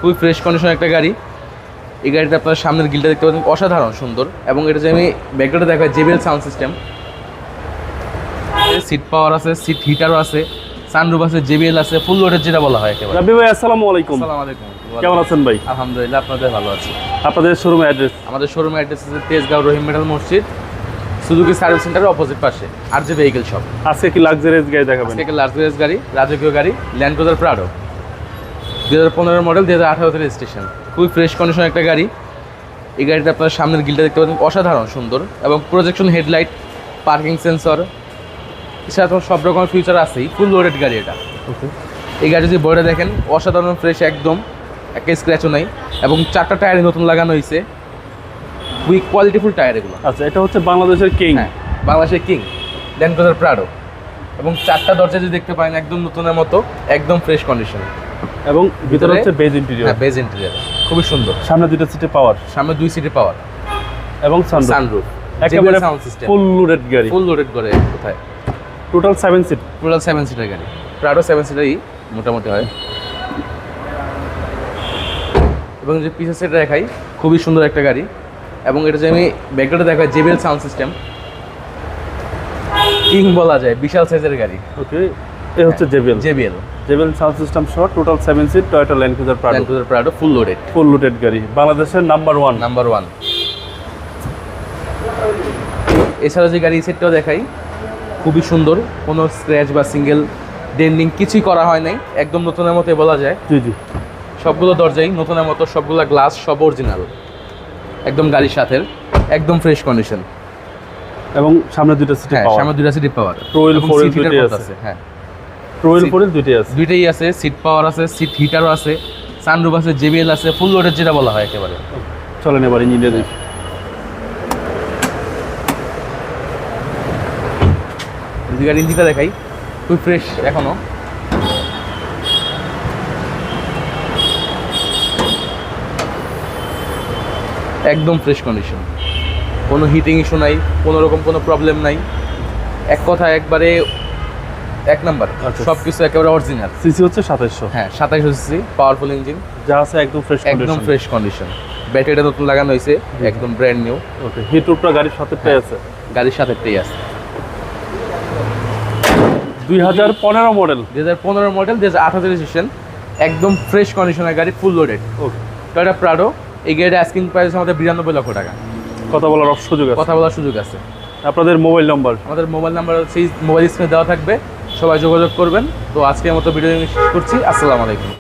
খুবই fresh condition একটা গাড়ি। এই গাড়িটা আপনার সামনের গ্রিলটা দেখতে পাচ্ছেন অসাধারণ সুন্দর, এবং এটা যে আমি ব্যাকগ্রাউন্ডে দেখাই JBL sound system, seat power আছে, সিট হিটারও আছে, সানরুফ আছে, JBL আছে, ফুল লোডের যেটা বলা হয় একেবারে। রাব্বি ভাই আসসালামু আলাইকুম। আসসালামু আলাইকুম, কেমন আছেন ভাই? আলহামদুলিল্লাহ, আপনাদের ভালো আছি। আপনাদের শোরুম অ্যাড্রেস? আমাদের শোরুমের অ্যাড্রেস আছে তেজগাঁও রহিম মেটাল মসজিদ, সুজুকি সার্ভিস সেন্টারের অপোজিট পাশে, আর যে ভেহিকেল শপ। আজকে কি লাক্সারিয়াস গাড়ি দেখাবেন? আজকে লাক্সারিয়াস গাড়ি, রাজকীয় গাড়ি, land Cruiser Prado 2015 model, 2018 registration. খুবই ফ্রেশ কন্ডিশন একটা গাড়ি। এই গাড়িটা আপনার সামনের গ্রিলটা দেখতে পাচ্ছেন অসাধারণ সুন্দর, এবং প্রজেকশন হেডলাইট, পার্কিং সেন্সর, এছাড়া তোমার সব রকমের ফিচার আছেই। ফুল লোডেড গাড়ি এটা। ওকে। এই গাড়ি যদি বইটা দেখেন অসাধারণ ফ্রেশ, একদম একটা স্ক্র্যাচও নাই, এবং 4টা টায়ারে নতুন লাগানো হয়েছে। খুবই কোয়ালিটিফুল টায়ার এগুলো। আচ্ছা, এটা হচ্ছে বাংলাদেশের কিং। হ্যাঁ, বাংলাদেশের কিং ল্যান্ড ক্রুজার প্রাডো, এবং 4টা দরজা যদি দেখতে পারেন একদম নতুনের মতো, একদম ফ্রেশ কন্ডিশন, এবং ভিতরে হচ্ছে বেজ ইন্টেরিয়র। হ্যাঁ, বেজ ইন্টেরিয়র খুবই সুন্দর। সামনে দুটো সিটে পাওয়ার, সামনে 2 সিটের পাওয়ার এবং সানরুফ, একেবারে সাউন্ড সিস্টেম, ফুল লোডেড গাড়ি। ফুল লোডেড করে কোথায় টোটাল 7 সিট। টোটাল 7 সিটার গাড়ি। প্রাডো 7 সিটারই মোটামুটি হয়। এবং যে পিছের সেটটা দেখাই, খুবই সুন্দর একটা গাড়ি, এবং এটা যে আমি ব্যাকগ্রাউন্ডে দেখাই JBL সাউন্ড সিস্টেম, কিং বলা যায়, বিশাল সাইজের গাড়ি। ওকে, এই হচ্ছে JBL JBL সাউন্ড সিস্টেম সহ total 7 seat Toyota Land Cruiser Land Cruiser Prado full loaded. Full loaded গাড়ি, বাংলাদেশের নাম্বার 1। এছাড়া যে গাড়ি সেটটাও দেখাই, খুবই সুন্দর, কোনো স্ক্র্যাচ বা সিঙ্গেল ডেন্ডিং কিছুই করা হয় নাই, একদম নতুনের মতোই বলা যায়। জি। সবগুলো দরজাই নতুনের মতো, সবগুলো গ্লাস সব অরিজিনাল, একদম গাড়ির সাথে, একদম ফ্রেশ কন্ডিশন। এবং সামনে দুটো সিটে হ্যাঁ, পাওয়ার, সামনে 2টা সিট পাওয়ার, রোয়েল এবং ফোরেল সিট হিটার দুটোই আছে। হ্যাঁ, রোয়েল ফোরেল দুটোই আছে। দুইটাই আছে, সিট পাওয়ার আছে, সিট হিটারও আছে, সানরুফ আছে, JBL আছে, ফুল লোডের যেটা বলা হয় একেবারে। চলেন এবার ইঞ্জিনিয়ার দেখি। যদি গাড়ি ইঞ্জিনটা দেখাই, খুব ফ্রেশ এখনো, একদম ফ্রেশ কন্ডিশন, কোনো হিটিং ইস্যু নাই, কোনো রকম কোনো প্রবলেম নাই, এক কথায় একবারে এক নাম্বার। আচ্ছা। সব কিছু একেবারে অরিজিনাল। সিসি হচ্ছে 2700। হ্যাঁ, 2700 সিসি পাওয়ারফুল ইঞ্জিন, যা আছে একদম ফ্রেশ একদম কন্ডিশন। Fresh condition. ব্যাটারিটা নতুন লাগানো হয়েছে, একদম ব্র্যান্ড নিউ। ওকে, হিটরুফটা গাড়ির সাথে পেয়ে আছে। গাড়ির সাথেই আছে। 2015 মডেল। 2015 মডেল, 2018 রেজিস্ট্রেশন, একদম ফ্রেশ কন্ডিশনের গাড়ি, ফুল লোডেড। ওকে, টয়োটা প্রাডো। এই গাড়িটা আস্কিং প্রাইস আমাদের 92 লক্ষ টাকা। কথা বলার সুযোগ আছে। কথা বলার সুযোগ আছে। আপনাদের মোবাইল নাম্বার? আমাদের মোবাইল নাম্বার সেই মোবাইল স্ক্রিনে দেওয়া থাকবে, সবাই যোগাযোগ করবেন। তো আজকের মতো ভিডিও শেষ করছি। আসসালামু আলাইকুম।